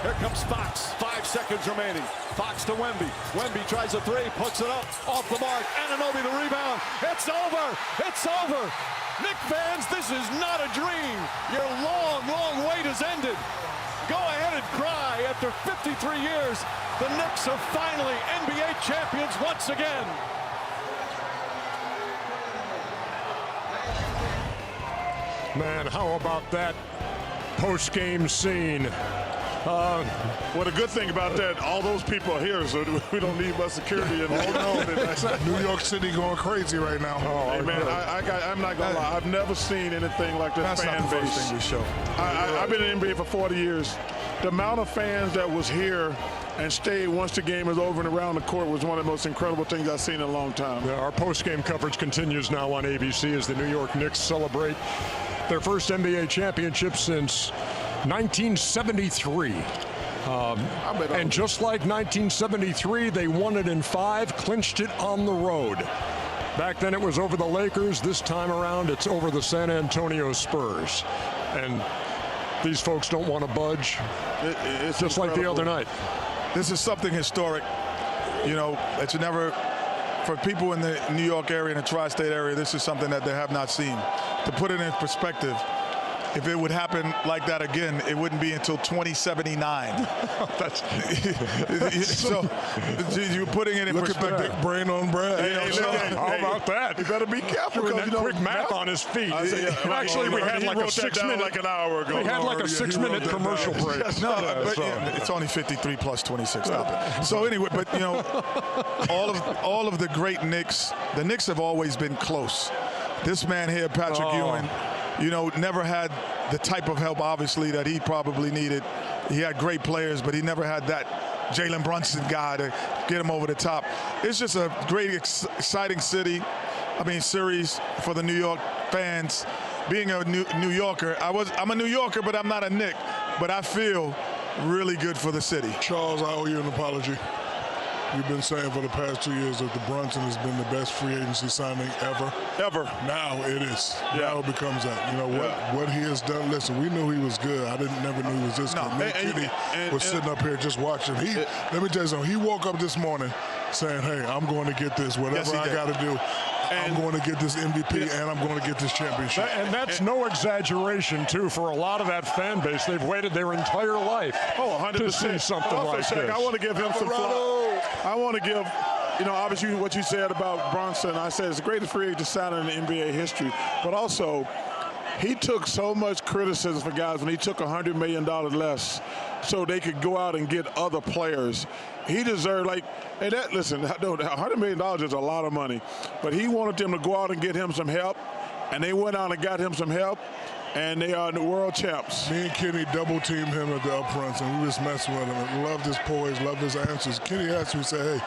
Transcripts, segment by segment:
Here comes Fox. 5 seconds remaining. Fox to Wemby. Wemby tries a three, puts it up, off the mark. Anunoby the rebound. It's over. It's over. Knicks fans, this is not a dream. Your long, long wait has ended. Go ahead and cry. After 53 years, the Knicks are finally NBA champions once again. Man, how about that post-game scene? Well, the good thing about that, all those people are here, so we don't need much security. And New York City going crazy right now. Oh, hey, man, I'm not going to lie. I've never seen anything like this. That's fan not the base. first thing we show. I've been in the NBA for 40 years. The amount of fans that was here and stayed once the game was over and around the court was one of the most incredible things I've seen in a long time. Yeah, our post-game coverage continues now on ABC as the New York Knicks celebrate their first NBA championship since 1973. And just like 1973, they won it in 5, clinched it on the road. Back then it was over the Lakers. This time around it's over the San Antonio Spurs. And these folks don't want to budge. It's just like the other night. This is something historic. You know, it's never, for people in the New York area and the tri-state area, this is something that they have not seen. To put it in perspective, if it would happen like that again, it wouldn't be until 2079. That's so you're putting it in perspective. Look at the big brain on Brad. How about that? You better be careful because you know quick math on his feet. Actually, we had like a 6 minute, like an hour ago. We had like a 6-minute commercial break. No, but it's only 53 plus 26. Stop it. So anyway, but you know, all of the great Knicks, the Knicks have always been close. This man here, Patrick Ewing, you know, never had the type of help, obviously, that he probably needed. He had great players, but he never had that Jalen Brunson guy to get him over the top. It's just a great, exciting series for the New York fans. Being a New Yorker, I'm a New Yorker, but I'm not a Knick. But I feel really good for the city. Charles, I owe you an apology. You've been saying for the past 2 years that the Brunson has been the best free agency signing ever. Now it is. Yeah. Now it becomes that. You know, what he has done. Listen, we knew he was good. I never knew he was this good. Me and Kitty was sitting up here just watching. Let me tell you something. He woke up this morning saying, hey, I'm going to get this. Whatever I got to do. I'm going to get this MVP and I'm going to get this championship. And that's no exaggeration, too, for a lot of that fan base. They've waited their entire life 100%. to see something like this. I want to give him some flowers. I want to give, you know, obviously what you said about Brunson. I said it's the greatest free agent signing in NBA history. But also, he took so much criticism for guys when he took $100 million less so they could go out and get other players. He deserved, listen, $100 million is a lot of money, but he wanted them to go out and get him some help, and they went out and got him some help, and they are the world champs. Me and Kenny double-teamed him at the upfronts, and we was messing with him. Loved his poise, loved his answers. Kenny asked me, he said, hey,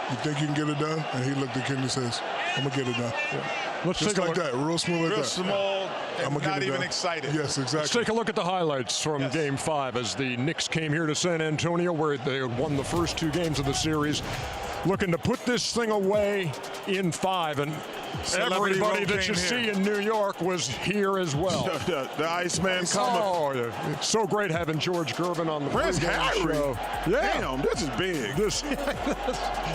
you think you can get it done? And he looked at Kenny and says, I'm going to get it done. Yeah. Let's just take like that, real smooth like that. Real small, and not even excited. Yes, exactly. Let's take a look at the highlights from Game 5 as the Knicks came here to San Antonio, where they had won the first 2 games of the series, looking to put this thing away in 5. And everybody that you see in New York was here as well. The Iceman coming. Oh, yeah. It's so great having George Gervin on the Prince pregame Harry. show. Yeah. Damn, this is big.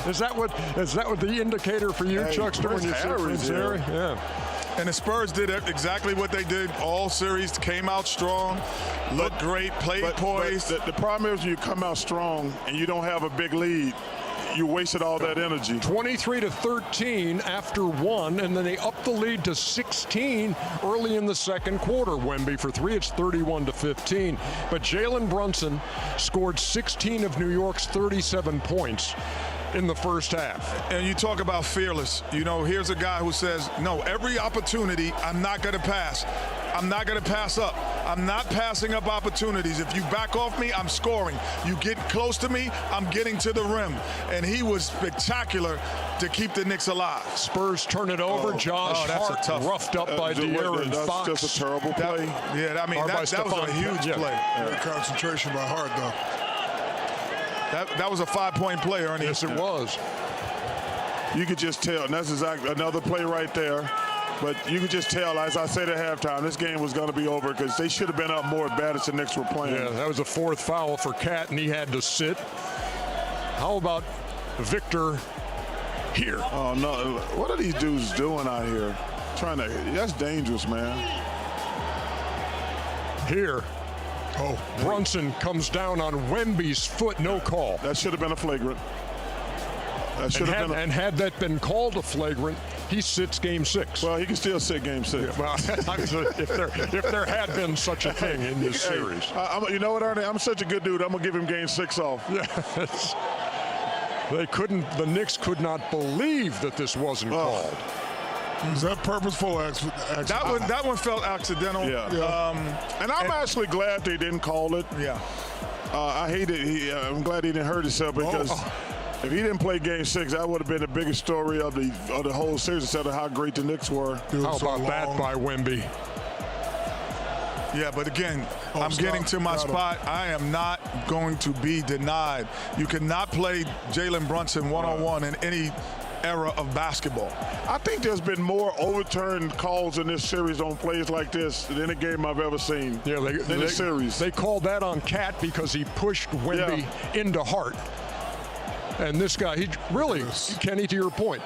Is that what the indicator for you, Chuckster, when you see Prince Harry? Yeah. And the Spurs did exactly what they did all series, came out strong, looked great, played poised. But the problem is when you come out strong and you don't have a big lead, you wasted all that energy. 23-13 after 1, and then they upped the lead to 16 early in the second quarter. Wemby for 3, it's 31-15. But Jalen Brunson scored 16 of New York's 37 points in the first half. And you talk about fearless. You know, here's a guy who says, no, every opportunity, I'm not going to pass. I'm not going to pass up. I'm not passing up opportunities. If you back off me, I'm scoring. You get close to me, I'm getting to the rim. And he was spectacular to keep the Knicks alive. Spurs turn it over. Josh Hart roughed up by De'Aaron Fox. That's just a terrible play. That was a huge play. Great concentration by Hart, though. That was a 5-point play, Ernie. Yes, it was. You could just tell, and that's exactly another play right there. But you could just tell, as I said at halftime, this game was going to be over because they should have been up more bad as the Knicks were playing. Yeah, that was a fourth foul for Cat, and he had to sit. How about Victor here? Oh, no. What are these dudes doing out here? That's dangerous, man. Here. Oh, Brunson comes down on Wemby's foot, no call. That should have been a flagrant. That should have been. And had that been called a flagrant, he sits game 6. Well, he can still sit game 6. Yeah, well, if there had been such a thing in this series. You know what, Ernie? I'm such a good dude. I'm gonna give him game 6 off. Yes. The Knicks could not believe that this wasn't called. is that purposeful? That one felt accidental. Yeah. And I'm actually glad they didn't call it. Yeah. I hate it. I'm glad he didn't hurt himself because if he didn't play game 6, that would have been the biggest story of the whole series instead of how great the Knicks were. How about that by Wemby? Yeah, but again, I'm getting to my spot. I am not going to be denied. You cannot play Jalen Brunson one-on-one in any era of basketball. I think there's been more overturned calls in this series on plays like this than any game I've ever seen in the series. They called that on Cat because he pushed Wemby into Hart. And this guy, he really, Kenny, to your point,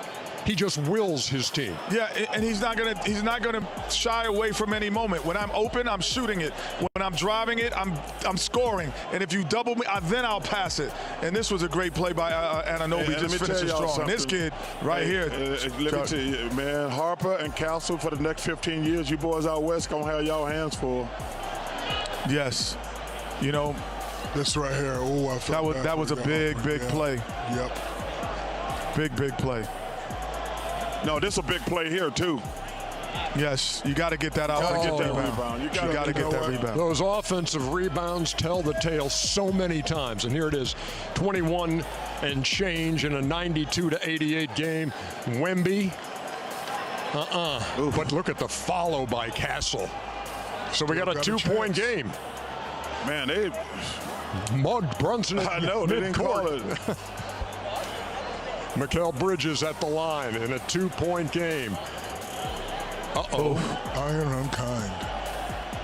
he just wills his team. Yeah, and he's not gonna shy away from any moment. When I'm open, I'm shooting it. When I'm driving it, I'm scoring. And if you double me, then I'll pass it. And this was a great play by Anunoby. Just finishes strong. This kid right here. Let me tell you, man, Harper and Council for the next 15 years, you boys out west gonna have y'all hands full. Yes, you know. This right here. Oh, I felt that was a big play. Yep. Big play. No, this is a big play here too. Yes, you got to get that out. Get that rebound. You got to get that rebound. Those offensive rebounds tell the tale so many times, and here it is, 21 and change in a 92-88 game. Wemby, but look at the follow by Castle. So we got a 2-point game. Man, they mugged Brunson at they didn't call it. Mikal Bridges at the line in a 2-point game. Iron unkind.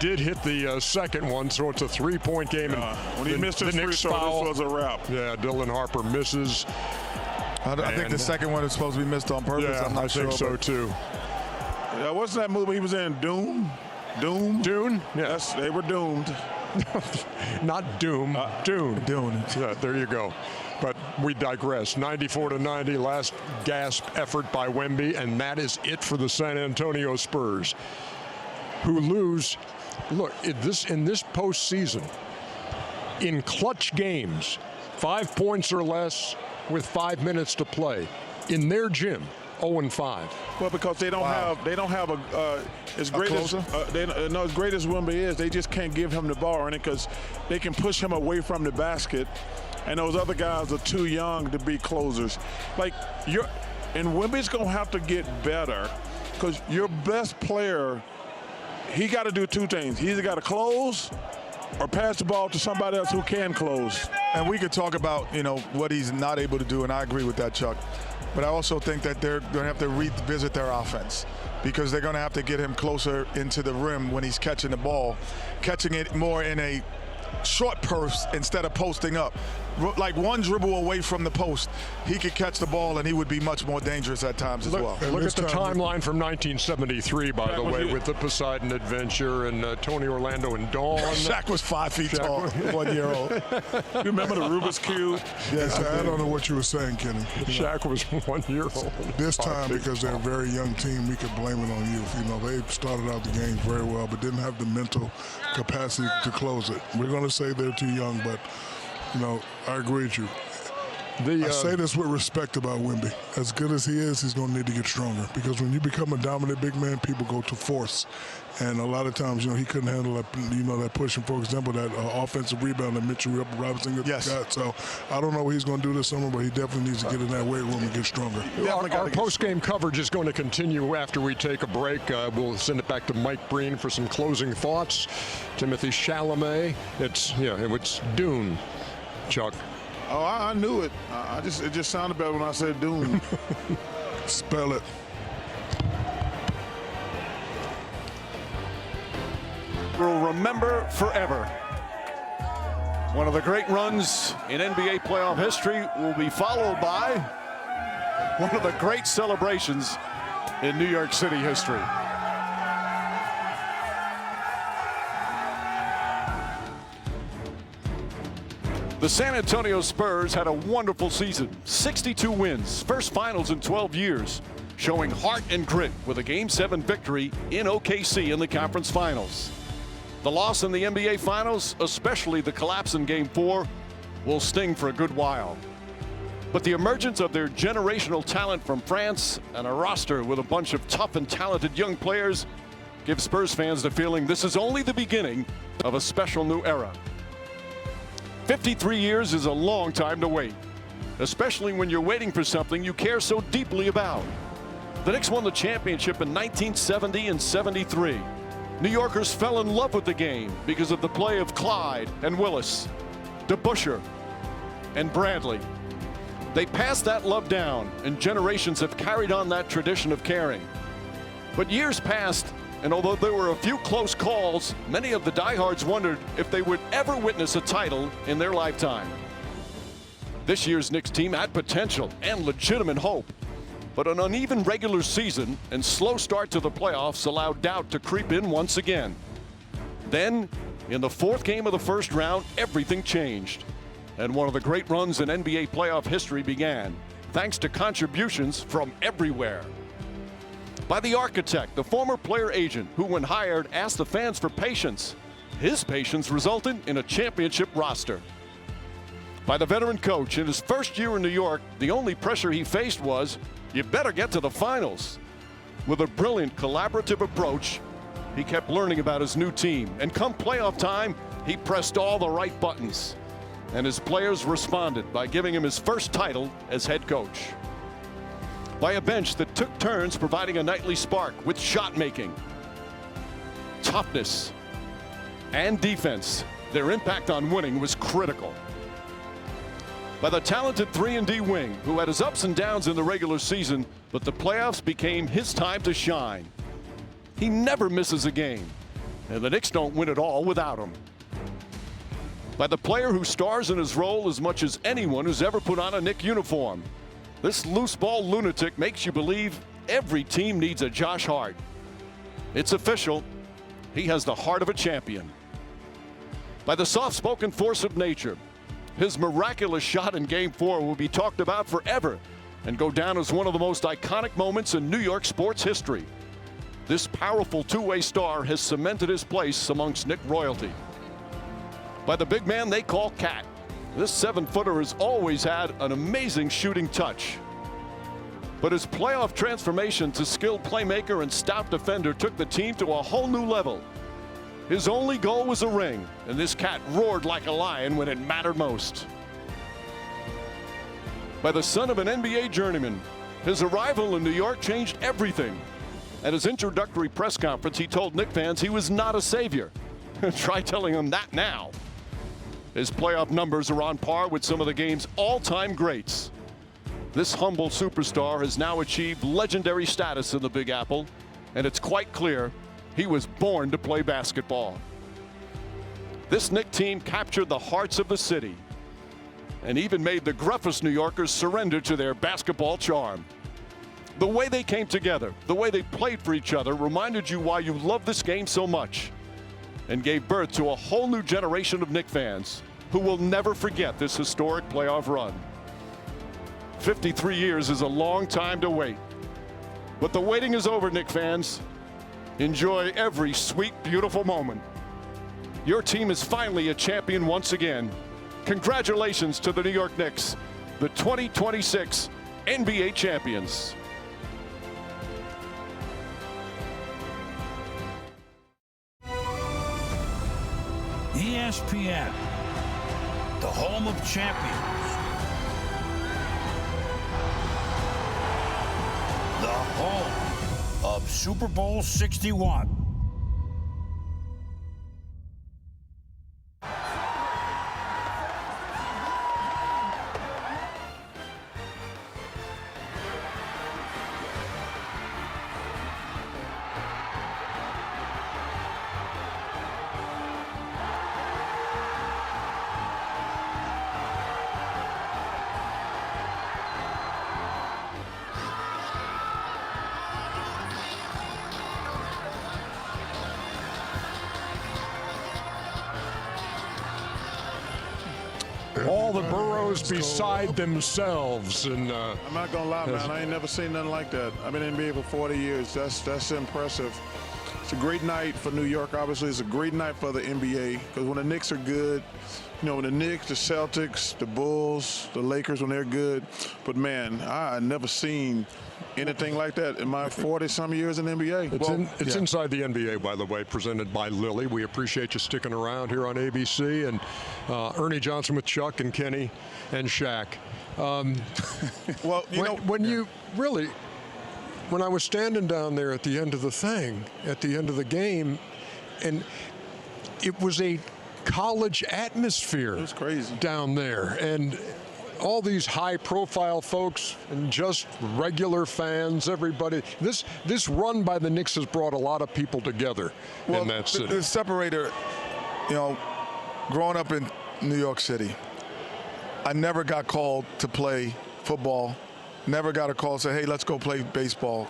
Did hit the second one, so it's a 3-point game. And when he missed his free throw, this was a wrap. Yeah, Dylan Harper misses. I think the second one is supposed to be missed on purpose. Yeah, I'm not sure. I think so too. Yeah, what's that movie he was in? Dune? Dune? Yes, they were doomed. Not Doom. Dune. Yeah, there you go. But we digress. 94-90, last gasp effort by Wemby, and that is it for the San Antonio Spurs, who lose. Look, in this postseason, in clutch games, 5 points or less with 5 minutes to play, in their gym, 0-5. Well, because they don't have as great as as great as Wemby is, they just can't give him the ball, and because they can push him away from the basket. And those other guys are too young to be closers. And Wemby's gonna have to get better because your best player, he got to do 2 things. He either got to close or pass the ball to somebody else who can close. And we could talk about what he's not able to do, and I agree with that, Chuck. But I also think that they're going to have to revisit their offense because they're going to have to get him closer into the rim when he's catching the ball, catching it more in a short burst instead of posting up. Like one dribble away from the post, he could catch the ball and he would be much more dangerous at times as well. Look at the timeline from 1973, by the way, with the Poseidon Adventure and Tony Orlando and Dawn. Shaq was 5 feet tall, 1 year old. You remember the Rubik's Cube? Yes, I don't know what you were saying, Kenny. Shaq was 1 year old. This time, because they're a very young team, we could blame it on youth. They started out the games very well, but didn't have the mental capacity to close it. We're going to say they're too young, but I agree with you. I say this with respect about Wemby. As good as he is, he's going to need to get stronger because when you become a dominant big man, people go to force. And a lot of times, he couldn't handle that, that push. And for example, that offensive rebound that Mitchell Robinson got. So I don't know what he's going to do this summer, but he definitely needs to get in that weight room and get stronger. Our post-game coverage is going to continue after we take a break. We'll send it back to Mike Breen for some closing thoughts. Timothy Chalamet. It's Dune, Chuck. Oh, I knew it. It just sounded better when I said Dune. Spell it. will remember forever. One of the great runs in NBA playoff history will be followed by one of the great celebrations in New York City history. The San Antonio Spurs had a wonderful season. 62 wins, first finals in 12 years, showing heart and grit with a Game 7 victory in OKC in the conference finals. The loss in the NBA Finals, especially the collapse in Game 4, will sting for a good while. But the emergence of their generational talent from France and a roster with a bunch of tough and talented young players gives Spurs fans the feeling this is only the beginning of a special new era. 53 years is a long time to wait, especially when you're waiting for something you care so deeply about. The Knicks won the championship in 1970 and 73. New Yorkers fell in love with the game because of the play of Clyde and Willis, DeBusschere and Bradley. They passed that love down, and generations have carried on that tradition of caring. But years passed, and although there were a few close calls, many of the diehards wondered if they would ever witness a title in their lifetime. This year's Knicks team had potential and legitimate hope, but an uneven regular season and slow start to the playoffs allowed doubt to creep in once again. Then, in the fourth game of the first round, everything changed, and one of the great runs in NBA playoff history began, thanks to contributions from everywhere. By the architect, the former player agent, who when hired asked the fans for patience. His patience resulted in a championship roster. By the veteran coach, in his first year in New York, the only pressure he faced was, you better get to the finals. With a brilliant collaborative approach, he kept learning about his new team, and come playoff time, he pressed all the right buttons. And his players responded by giving him his first title as head coach. By a bench that took turns providing a nightly spark with shot making, toughness, and defense, their impact on winning was critical. By the talented 3-and-D wing, who had his ups and downs in the regular season, but the playoffs became his time to shine. He never misses a game, and the Knicks don't win it all without him. By the player who stars in his role as much as anyone who's ever put on a Knick uniform. This loose ball lunatic makes you believe every team needs a Josh Hart. It's official. He has the heart of a champion. By the soft-spoken force of nature, his miraculous shot in Game 4 will be talked about forever and go down as one of the most iconic moments in New York sports history. This powerful two-way star has cemented his place amongst Knick royalty. By the big man they call Cat. This 7-footer has always had an amazing shooting touch. But his playoff transformation to skilled playmaker and stout defender took the team to a whole new level. His only goal was a ring, and this Cat roared like a lion when it mattered most. By the son of an NBA journeyman, his arrival in New York changed everything. At his introductory press conference, he told Knick fans he was not a savior. Try telling them that now. His playoff numbers are on par with some of the game's all-time greats. This humble superstar has now achieved legendary status in the Big Apple, and it's quite clear he was born to play basketball. This Knick team captured the hearts of the city and even made the gruffest New Yorkers surrender to their basketball charm. The way they came together, the way they played for each other reminded you why you love this game so much and gave birth to a whole new generation of Knick fans who will never forget this historic playoff run. 53 years is a long time to wait, but the waiting is over, Knick fans. Enjoy every sweet, beautiful moment. Your team is finally a champion once again. Congratulations to the New York Knicks, the 2026 NBA champions. ESPN, the home of champions. The home of Super Bowl 61. all the boroughs beside themselves. And I'm not gonna lie, man. I ain't never seen nothing like that. I've been in the NBA for 40 years. That's impressive. It's a great night for New York. Obviously, it's a great night for the NBA because when the Knicks are good, you know, when the Knicks, the Celtics, the Bulls, the Lakers, when they're good. But man, I never seen anything like that in my 40-some years in the NBA. It's Inside the NBA, by the way, presented by Lilly. We appreciate you sticking around here on ABC. And Ernie Johnson with Chuck and Kenny and Shaq. Well, when I was standing down there at the end of the thing, at the end of the game, and it was a college atmosphere. It was crazy down there. And all these high-profile folks and just regular fans, everybody. This run by the Knicks has brought a lot of people together in that city. The separator, you know, growing up in New York City, I never got called to play football. Never got a call and say, hey, let's go play baseball.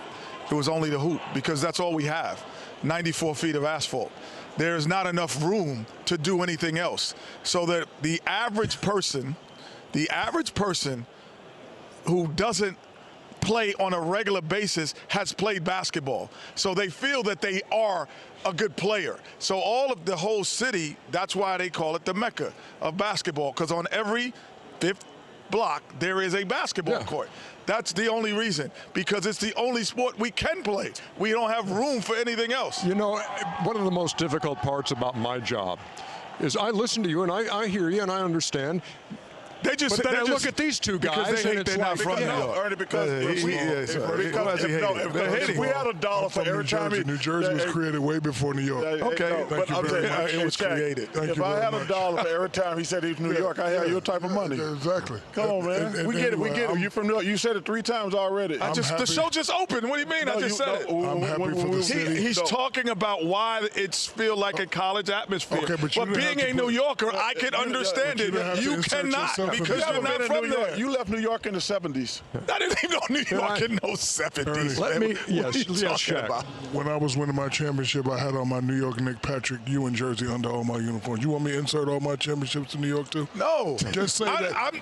It was only the hoop because that's all we have, 94 feet of asphalt. There's not enough room to do anything else. So that the average person who doesn't play on a regular basis has played basketball. So they feel that they are a good player. So all of the whole city, that's why they call it the Mecca of basketball, because on every fifth block there is a basketball court. That's the only reason, because it's the only sport we can play. We don't have room for anything else. You know, one of the most difficult parts about my job is I listen to you and I hear you and I understand. But then I look at these two guys and it's like, from New York. Ernie, because if we had $1 for every time New Jersey was created way before New York. Okay, Thank you very much. It was created. If I had $1 for every time he said he was New York, I had your type of money. Exactly. Come on, man. We get it. We get it. You from New York. You said it 3 times already. The show just opened. What do you mean? I just said it. I'm happy for the city. He's talking about why it's feel like a college atmosphere. Okay, but being a New Yorker, I can understand it. You cannot, because you're not from there. You left New York in the 70s. I didn't even know New York in no 70s. Shaq. When I was winning my championship, I had on my New York Nick Patrick Ewing jersey under all my uniforms. You want me to insert all my championships in New York too? No. Just say that. I'm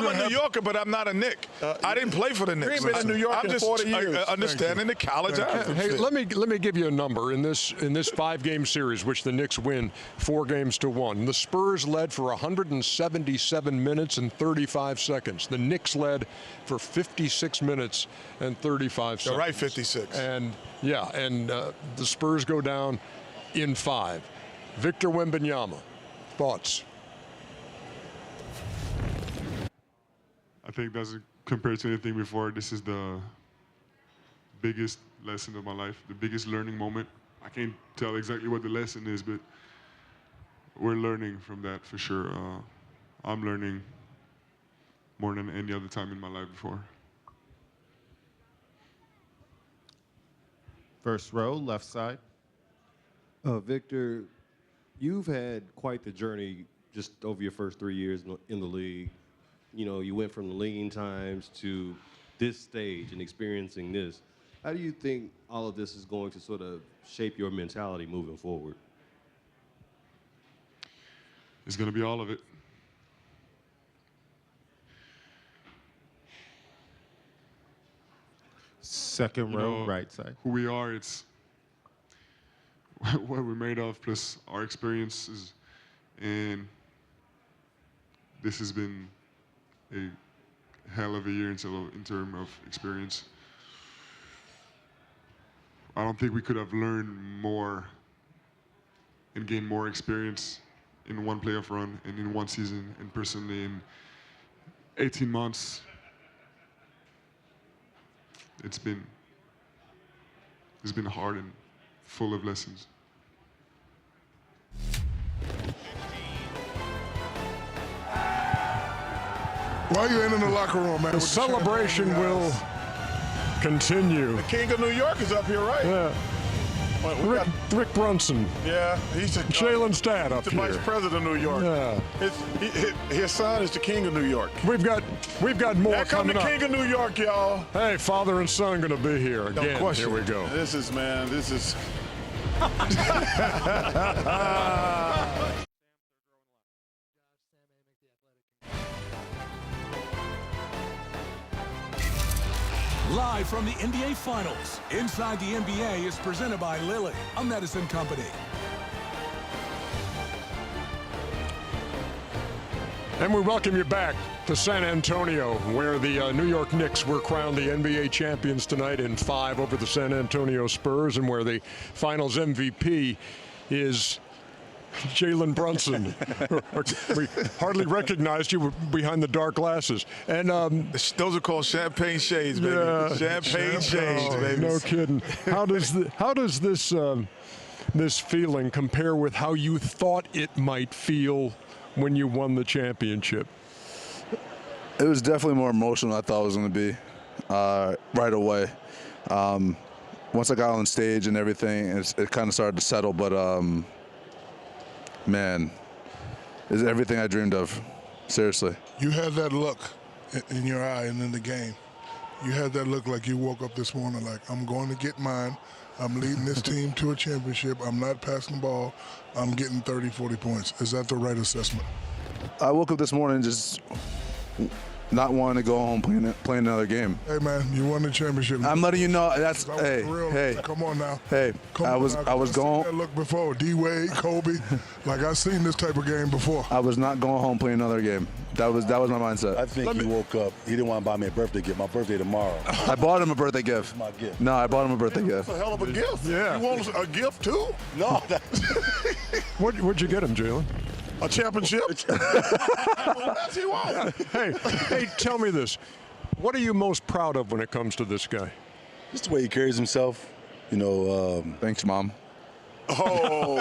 a New Yorker, but I'm not a Knick. I didn't play for the Knicks. Been in New York I'm in just 40 years. Understanding the college atmosphere. Hey, let me give you a number in this 5-game series, which the Knicks win 4-1. The Spurs led for 177 minutes and 35 seconds. The Knicks led for 56 minutes and 35 seconds. You're right, 56. And the Spurs go down in 5. Victor Wembanyama, thoughts? I think that's compared to anything before. This is the biggest lesson of my life, the biggest learning moment. I can't tell exactly what the lesson is, but we're learning from that for sure. I'm learning more than any other time in my life before. First row, left side. Victor, you've had quite the journey just over your first 3 years in the league. You know, you went from the lean times to this stage and experiencing this. How do you think all of this is going to sort of shape your mentality moving forward? It's going to be all of it. Second row, right side. Who we are, it's what we're made of, plus our experiences. And this has been a hell of a year in terms of experience. I don't think we could have learned more and gained more experience in one playoff run and in one season, and personally in 18 months. It's been hard and full of lessons. Why you ain't in the locker room, man? The celebration will continue. The King of New York is up here, right? Yeah. Rick Brunson. Yeah, he's a Jalen Stad up the here. Vice President of New York. Yeah. His son is the King of New York. We've got more Here come coming the up. King of New York, y'all. Hey, father and son going to be here again. question. Here we go. This is. Live from the NBA Finals, Inside the NBA is presented by Lilly, a medicine company. And we welcome you back to San Antonio, where the New York Knicks were crowned the NBA champions tonight in 5 over the San Antonio Spurs, and where the Finals MVP is Jalen Brunson. We hardly recognized you behind the dark glasses. And those are called champagne shades, baby. Yeah, champagne shades, baby. No kidding. How does this this feeling compare with how you thought it might feel when you won the championship? It was definitely more emotional than I thought it was going to be right away. Once I got on stage and everything, it kind of started to settle, but man, it's everything I dreamed of. Seriously. You had that look in your eye and in the game. You had that look like you woke up this morning like, I'm going to get mine. I'm leading this team to a championship. I'm not passing the ball. I'm getting 30, 40 points. Is that the right assessment? I woke up this morning just not wanting to go home playing another game. Hey man, you won the championship. I'm letting you know that's hey. Come on now. Hey, I was going. That look before D-Wade, Kobe. Like I've seen this type of game before. I was not going home playing another game. That was my mindset. I think he woke up. He didn't want to buy me a birthday gift. My birthday tomorrow. I bought him a birthday gift. My gift. No, I bought him a birthday gift. That's a hell of a gift. Yeah. You want a gift too? No. What'd you get him, Jalen? A championship? That's he want. Hey, tell me this. What are you most proud of when it comes to this guy? Just the way he carries himself. You know. Thanks, Mom. Oh.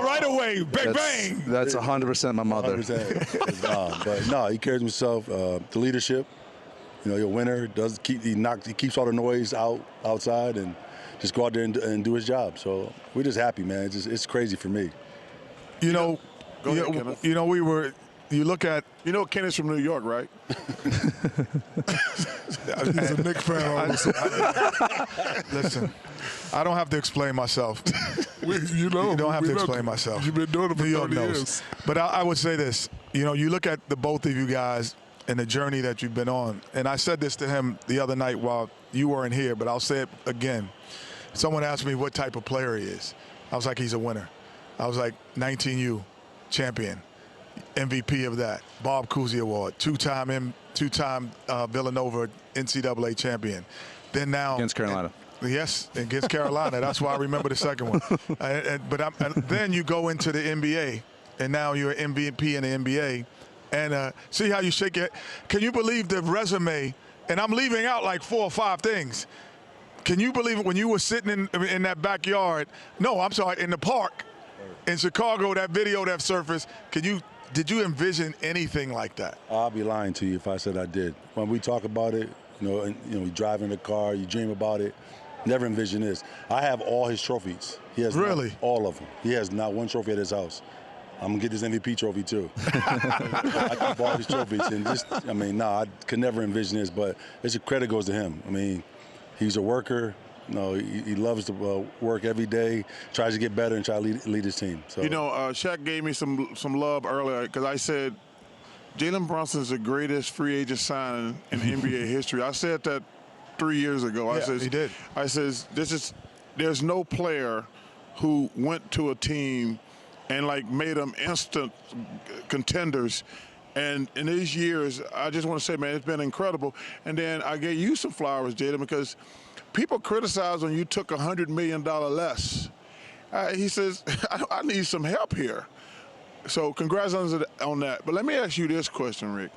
Right away. Bang, bang. That's 100% my mother. 100% his mom. But no, he carries himself. The leadership. You know, you're a winner. He keeps all the noise outside and just go out there and do his job. So we're just happy, man. It's crazy for me. You know, you look at, Kenneth's from New York, right? He's a Knicks fan. Listen, I don't have to explain myself. You don't have to explain myself. You've been doing it for 30 years. But I would say this. You look at the both of you guys and the journey that you've been on. And I said this to him the other night while you weren't here, but I'll say it again. Someone asked me what type of player he is. I was like, he's a winner. I was like, 19U, champion, MVP of that, Bob Cousy Award, two-time Villanova NCAA champion. Then now against Carolina. Yes, against Carolina. That's why I remember the second one. Then you go into the NBA, and now you're an MVP in the NBA. And see how you shake it? Can you believe the resume? And I'm leaving out like 4 or 5 things. Can you believe it when you were sitting in that backyard? No, I'm sorry, in the park in Chicago, that video that surfaced. Did you envision anything like that? I'll be lying to you if I said I did. When we talk about it, you drive in the car, you dream about it. Never envision this. I have all his trophies. He has really all of them. He has not one trophy at his house. I'm gonna get this MVP trophy too. I keep all his trophies, and I could never envision this. But it's a credit goes to him. I mean, he's a worker. He loves to work every day, tries to get better, and try to lead his team. So. Shaq gave me some love earlier because I said Jalen Brunson's the greatest free agent signing in NBA history. I said that 3 years ago. He did. I says there's no player who went to a team and made them instant contenders. And in these years, I just want to say, man, it's been incredible. And then I gave you some flowers, Jalen, because people criticize when you took $100 million less. He says, I need some help here. So congrats on that. But let me ask you this question, Rick.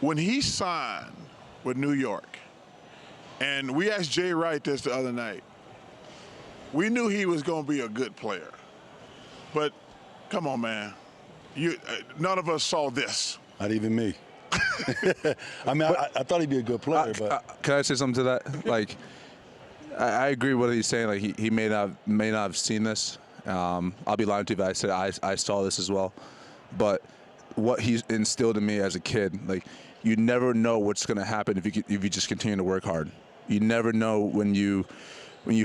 When he signed with New York, and we asked Jay Wright this the other night, we knew he was going to be a good player. But come on, man. None of us saw this. Not even me. I thought he'd be a good player, but can I say something to that? I agree with what he's saying. He may not have seen this. I'll be lying to you if I said I saw this as well. But what he's instilled in me as a kid, you never know what's going to happen if you just continue to work hard. You never know when you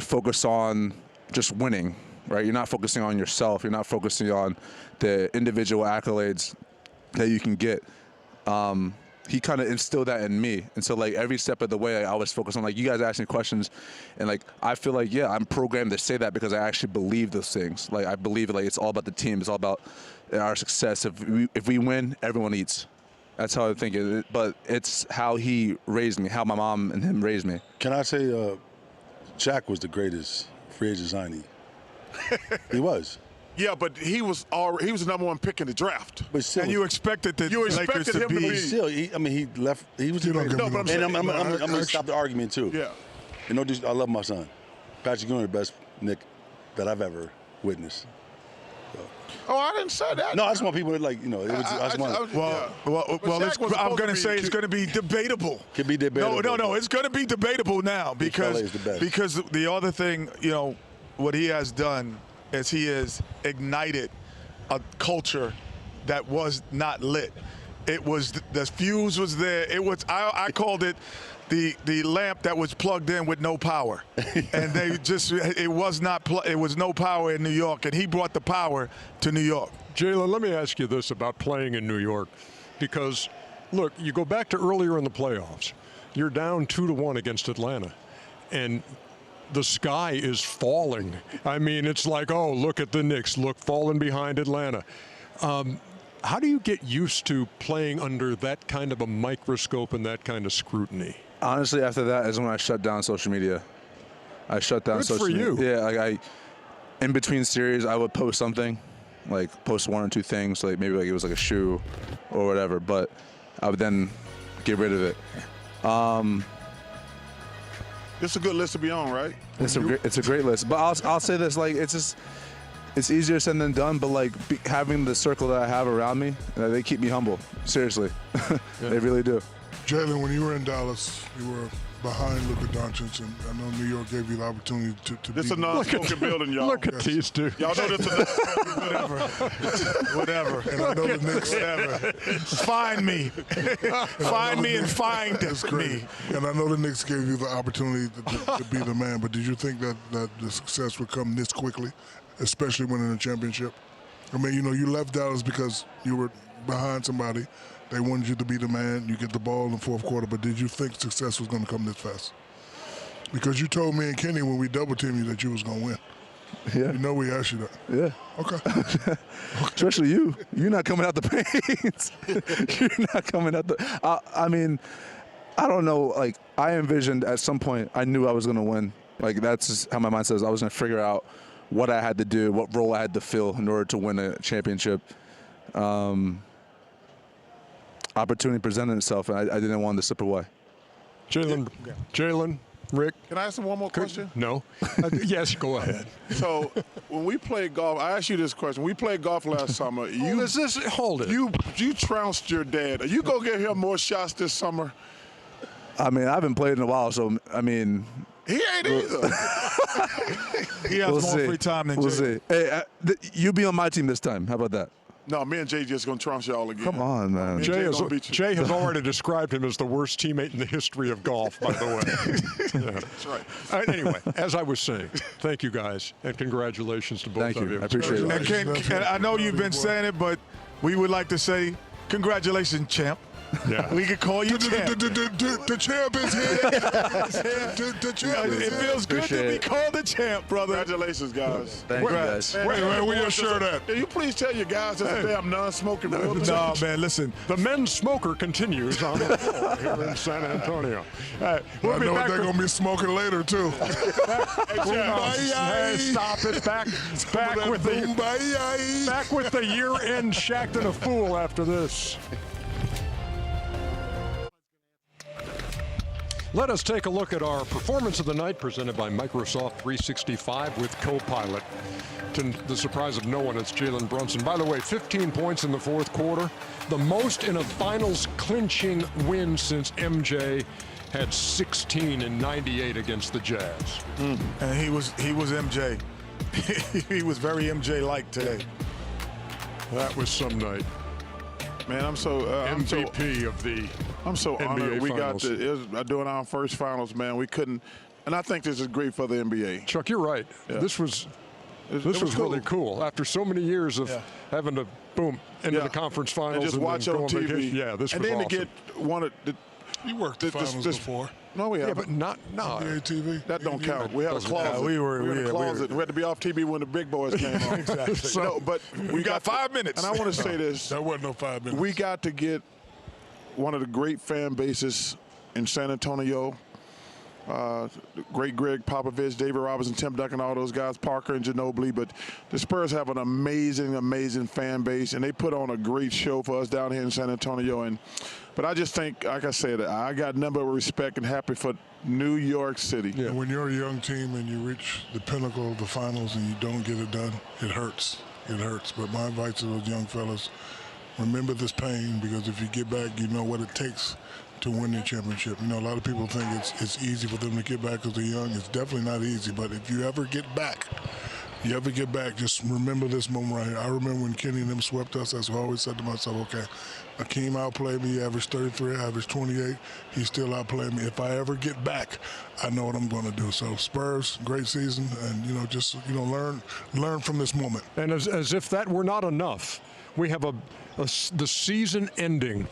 focus on just winning, right? You're not focusing on yourself. You're not focusing on the individual accolades that you can get. he kind of instilled that in me. And so, like, every step of the way, I always focus on, like, you guys ask me questions, and, like, I feel like, yeah, I'm programmed to say that because I actually believe those things. Like, I believe, like, it's all about the team. It's all about our success. If we win, everyone eats. That's how I think it. But it's how he raised me, how my mom and him raised me. Can I say Shaq was the greatest free agent signee? He was. Yeah, but he was the number one pick in the draft. But still, And you expected the Lakers him to be. Still, he left. He was the greatest. No, but I'm saying, and I'm going to stop the argument too. Yeah. You know, I love my son. Patrick Ewing, the best Nick that I've ever witnessed. Oh, I didn't say that. No, I just want people to, like, you know, it was, I just want. I'm going to say it's going to be debatable. Could be debatable. No, it's going to be debatable now because the other thing, you know, what he has done is he has ignited a culture that was not lit. It was the fuse was there. It was I called it the lamp that was plugged in with no power, and it was no power in New York, and he brought the power to New York. Jalen, let me ask you this about playing in New York, because look, you go back to earlier in the playoffs, you're down 2-1 against Atlanta, and the sky is falling. I mean, it's like, oh, look at the Knicks, look, falling behind Atlanta. How do you get used to playing under that kind of a microscope and that kind of scrutiny? Honestly, after that is when I shut down social media. I shut down social media. Good for you. Yeah, like in between series, I would post something, like post 1 or 2 things, like maybe like it was like a shoe or whatever, but I would then get rid of it. This is a good list to be on, right? It's a great list, but I'll say this, like it's easier said than done, but like having the circle that I have around me, they keep me humble. Seriously, they really do. Jalen, when you were in Dallas, you were behind Luka Doncic, and I know New York gave you the opportunity to This is a non-smoking building, y'all. Look at these two. Y'all know this is Whatever. And I know the Knicks. Whatever. Find me. Find me and find me. And I know the Knicks gave you the opportunity to be the man, but did you think that the success would come this quickly, especially winning a championship? I mean, you know, you left Dallas because you were behind somebody. They wanted you to be the man. You get the ball in the fourth quarter, but did you think success was going to come this fast? Because you told me and Kenny when we double-teamed you that you was going to win. Yeah. You know we asked you that. Yeah. Okay. Especially you. You're not coming out the paint. You're not coming out the. I mean, I don't know. Like, I envisioned at some point, I knew I was going to win. Like, that's just how my mind says. I was going to figure out what I had to do, what role I had to fill in order to win a championship. Opportunity presented itself, and I didn't want to slip away. Jalen, Rick. Can I ask him one more question? No. Yes, go ahead. So when we played golf, I asked you this question. We played golf last summer. Hold it. You trounced your dad. Are you gonna get him more shots this summer? I mean, I haven't played in a while, so I mean. He ain't either. He has more free time than Jay. We'll see. Hey, you be on my team this time. How about that? No, me and Jay just gonna trounce y'all again. Come on, man. Jay has already described him as the worst teammate in the history of golf, by the way. Yeah. That's right. Anyway, as I was saying, thank you guys, and congratulations to both of you. I appreciate it. And I know you've been saying it, but we would like to say congratulations, champ. Yeah. We could call you champ. The champ is here. The champ is It here. feels good to be called the champ, brother. Congratulations, guys. Thank you, guys. Where your shirt at? Can you please tell your guys it's a damn non-smoking building? No, man, listen. The men's smoker continues on the floor here in San Antonio. We'll I be know back they're going to be smoking later, too. Hey, stop it. Back with the year-end Shaqtin' a Fool after this. Let us take a look at our performance of the night presented by Microsoft 365 with Copilot. To the surprise of no one, it's Jalen Brunson. By the way, 15 points in the fourth quarter, the most in a finals clinching win since MJ had 16 in '98 against the Jazz. And he was MJ. He was very MJ-like today. That was some night. Man, I'm so MVP of the I'm so NBA honored we finals. got doing our first finals, man. We couldn't, and I think this is great for the NBA. Chuck, you're right. Yeah. This was It was really cool. After so many years of having to boom, into the conference finals. And just watch on TV. Vacation. Yeah, this and was then awesome. to get one of the. You worked the finals before. No, we haven't. Yeah, but not NBA TV. That don't count. We had a closet. we were in a closet. We had to be off TV when the big boys came on. Exactly. So, no, but we got 5 minutes. And I want to say this. That wasn't no 5 minutes. We got to get one of the great fan bases in San Antonio. Great Greg Popovich, David Robinson, Tim Duncan, all those guys, Parker and Ginobili. But the Spurs have an amazing, amazing fan base, and they put on a great show for us down here in San Antonio. But I just think, like I said, I got nothing but respect and happy for New York City. Yeah. When you're a young team and you reach the pinnacle of the finals and you don't get it done, it hurts. It hurts. But my advice to those young fellas, remember this pain, because if you get back, you know what it takes to win the championship. You know, a lot of people think it's easy for them to get back because they're young. It's definitely not easy. But if you ever get back, just remember this moment right here. I remember when Kenny and them swept us. That's what I always said to myself, okay, Akeem outplayed me. He averaged 33, I averaged 28. He still outplayed me. If I ever get back, I know what I'm going to do. So Spurs, great season, and learn from this moment. And as if that were not enough, we have the season ending.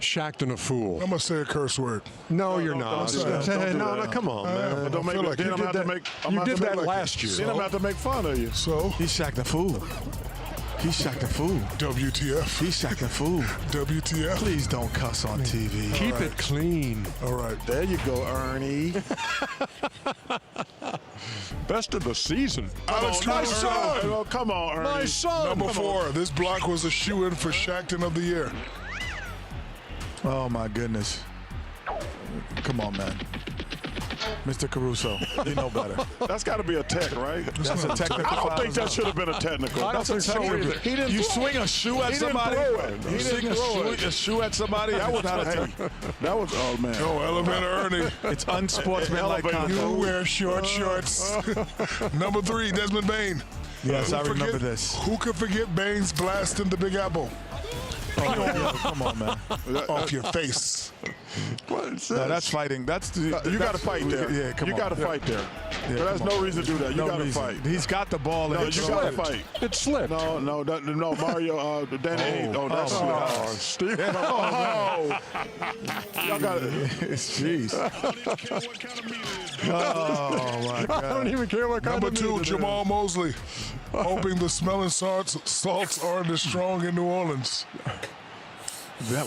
Shaqtin' a fool. I'm gonna say a curse word. No, you're not. No, come on, man. Don't make like then you I'm did have to that. make. You did that last year. Then I'm have to make fun of you. So He's Shaqtin' a fool. He's Shaqtin' a fool. WTF? He's Shaqtin' a fool. WTF? Please don't cuss on TV. Keep it clean. All right. There you go, Ernie. Best of the season. Alex, my my son. son. Oh, come on, Ernie. My son. Number 4. This block was a shoe-in for Shaqtin' of the year. Oh, my goodness. Come on, man. Mr. Caruso, you know better. That's got to be a tech, right? That's a technical I don't foul. think that should have been a technical. I don't think so either. He didn't You throw swing a shoe at somebody? He You swing didn't throw it. a shoe at somebody? That was not a hey, technical. that was oh man. Oh, Elevator Ernie. It's unsportsmanlike conduct. You wear short shorts. Number 3, Desmond Bain. Yes, Who I remember forget- this. Who could forget Bain's blast in the Big Apple? Come on, man. Off your face. No, that's fighting. That's You got to fight there. Yeah, come you on. got to fight there. Yeah, There's come no on. reason to do that. You No got to reason. fight. He's got the ball. No, and you it's got to slipped. fight. It slipped. No, Mario, Danny. Oh, that's Steve. y'all got it. Jeez. Oh, my I God. don't even care what kind Number of 2, meat it Jamal Mosley. Hoping the smelling salts aren't as strong in New Orleans.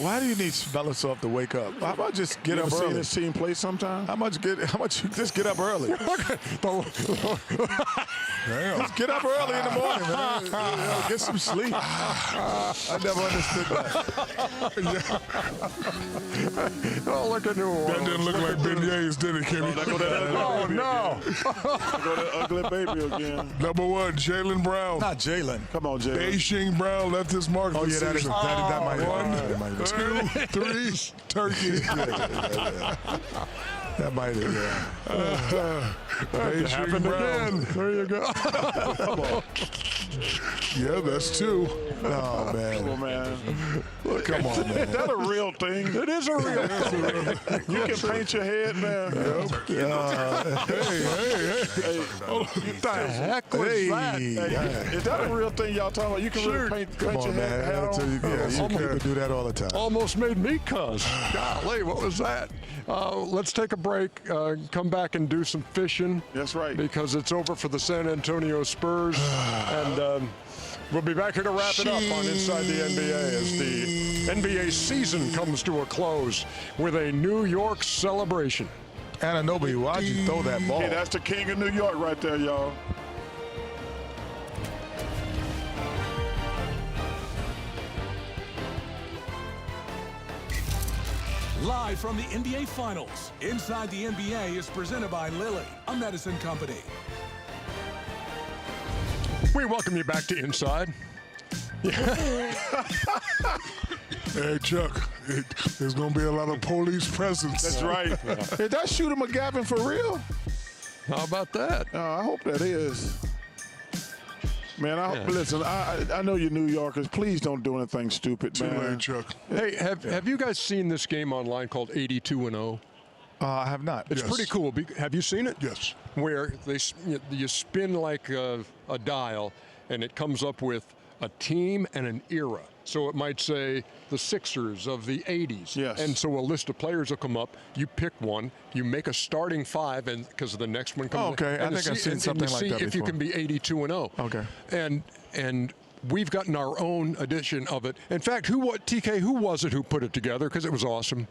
Why do you need Belisov to wake up? How about just get You up ever seen early? this team play sometime? How much you just get up early? Damn. Just get up early in the morning, man. Get some sleep. I never understood that. Oh, look at New Orleans. That didn't look like beignets, did it, Kenny? Oh, no. Go that ugly baby again. Number 1, Jaylen Brown. Not Jalen. Come on, Jay. Beijing Brown left his mark Oh, this yeah, that season. might have. 1, 2, 3, turkey. That might have, yeah. Beijing Happened Brown. again. There you go. Yeah, that's 2. Oh, man. Come on, man. Come on, man. Is that a real thing? It is a real You can paint your head, man. Hey. What the heck was that? Hey, is that a real thing y'all talking about? You can really paint Come your on, head man. hat I'll tell on? you, yeah, people do that all the time. Almost made me cuss. Golly, what was that? Let's take a break, come back and do some fishing. That's right. Because it's over for the San Antonio Spurs. And we'll be back here to wrap it up on Inside the NBA as the NBA season comes to a close with a New York celebration. Anunoby, why'd you throw that ball? Hey, that's the king of New York right there, y'all. Live from the NBA Finals, Inside the NBA is presented by Lilly, a medicine company. We welcome you back to Inside. Hey, Chuck, there's going to be a lot of police presence. That's right. Is that Shooter McGavin for real? How about that? I hope that is. Man, listen, I know you New Yorkers. Please don't do anything stupid, Too man. late, Chuck. Hey, have you guys seen this game online called 82-0? I have not. It's pretty cool. Have you seen it? Yes. Where you spin like a dial, and it comes up with a team and an era. So it might say the Sixers of the 80s. Yes. And so a list of players will come up. You pick one. You make a starting 5, and because the next one comes. Okay, I think I've seen something like that if you before. can be 82-0. Okay. And we've gotten our own edition of it. In fact, who was it who put it together? Because it was awesome.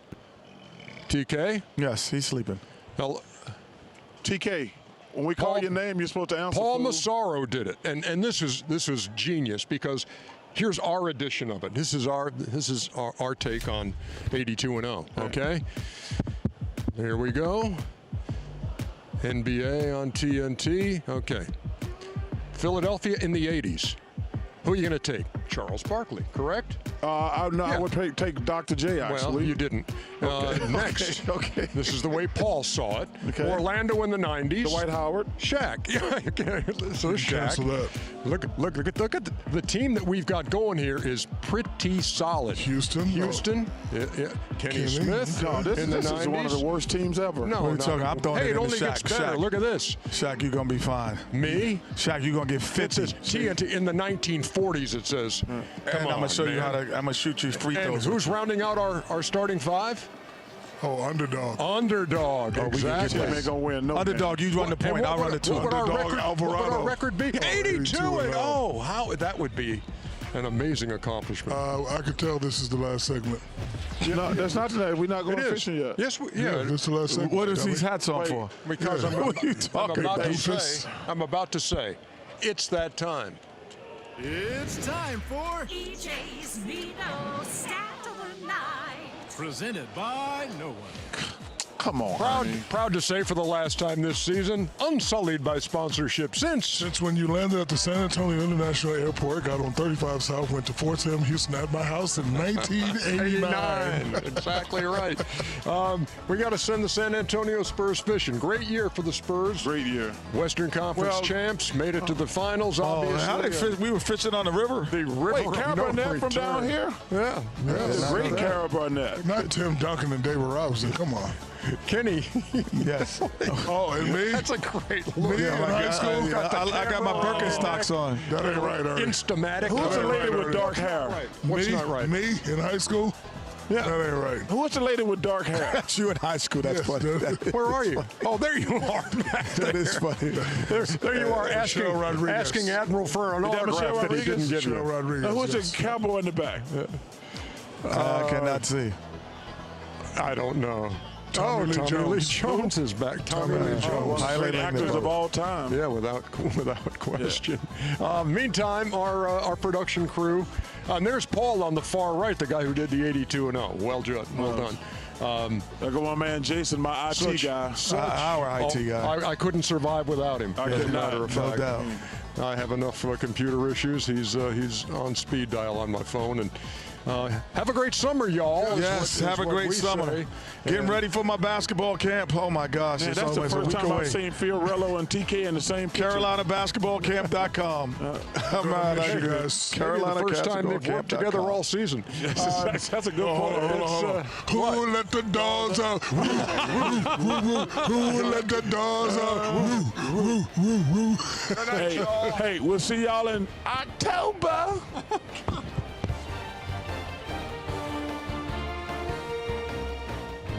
TK? Yes, he's sleeping. Well, TK, when we call your name, you're supposed to answer. Paul Massaro did it, and this was genius because here's our edition of it. This is our take on 82-0. Okay, here we go. NBA on TNT. Okay, Philadelphia in the 80s. Who are you going to take? Charles Barkley, correct? I would take Dr. J, actually. Well, you didn't. Okay. Next. Okay. This is the way Paul saw it. Okay. Orlando in the 90s. Dwight Howard. Shaq. So Shaq. Cancel that. Look at the team that we've got going here is pretty solid. Houston. Kenny Smith. No, this in the is 90s. one of the worst teams ever. No, What are you talking? I'm throwing hey, it it into only Shaq. gets better. Shaq. Look at this. Shaq, you're going to be fine. Me? Shaq, you're going to get 50. It says TNT in the 1940s. It says. And I'm going to show you how to. I'm going to shoot you free And throws. who's rounding out our starting 5? Oh, underdog. Underdog. Exactly. Tim ain't gonna win. No Underdog, you run the point. I'll run the 2. What would Underdog Alvarado. our record be? 82-0. How that would be an amazing accomplishment. I could tell this is the last segment. No, that's not tonight. We're not going fishing yet. Yes, Yeah, this is the last segment. What is Dummy. these hats on for? because What are you talking about? I'm about to say, it's that time. It's time for EJ's Reno Stat of the Night. Presented by No One. Come on. Proud to say for the last time this season, unsullied by sponsorship Since when you landed at the San Antonio International Airport, got on 35 South, went to Fort Sam Houston at my house in 1989. Exactly right. We got to send the San Antonio Spurs fishing. Great year for the Spurs. Great year. Western Conference champs, made it to the finals, obviously. How they fish? We were fishing on the river. The river Wait, of Carol no Burnett from return. down here? Yeah. Great Carol Burnett. Not Tim Duncan and David Robinson. Come on. Kenny. Yes. Oh, and me? That's a great look. Me in high school? I got my Birkenstocks on. That ain't right, Ernie. Instamatic. Who's the lady with right. dark hair? What's me? not right? Me in high school? Yeah. That ain't right. Who's the lady with dark hair? That's you in high school. That's Yes, funny. that- Where are you? Oh, there you are. That is funny. There you are Michelle Rodriguez. asking Admiral for an that Michelle autograph that he didn't Rodriguez? give Michelle you. Rodriguez. Who's yes. the cowboy in the back? I cannot see. I don't know. Tommy Lee Jones. Jones is back. Tommy Lee Jones. One of the Highlight great actors Magnified. of all time. Yeah, without question. Meantime, our production crew, and there's Paul on the far right, the guy who did the 82-0. Well done. There go my man Jason, my IT guy. Our IT guy. I couldn't survive without him. As a matter of No fact. doubt. I have enough computer issues. He's on speed dial on my phone. And have a great summer, y'all. Yes, have a great summer. Getting ready for my basketball camp. Oh my gosh, Man, it's that's the always a first week time away. I've seen Fiorello and TK in the same picture. CarolinaBasketballCamp.com. I'm out of Maybe here. guys. Carolina the first time they've worked together basketballcamp.com. all season. That's a good point. Hold on. Who let the dogs out? Woo, woo, woo, woo. Who let the dogs out? Woo, woo, woo, woo. Hey, we'll see y'all in October.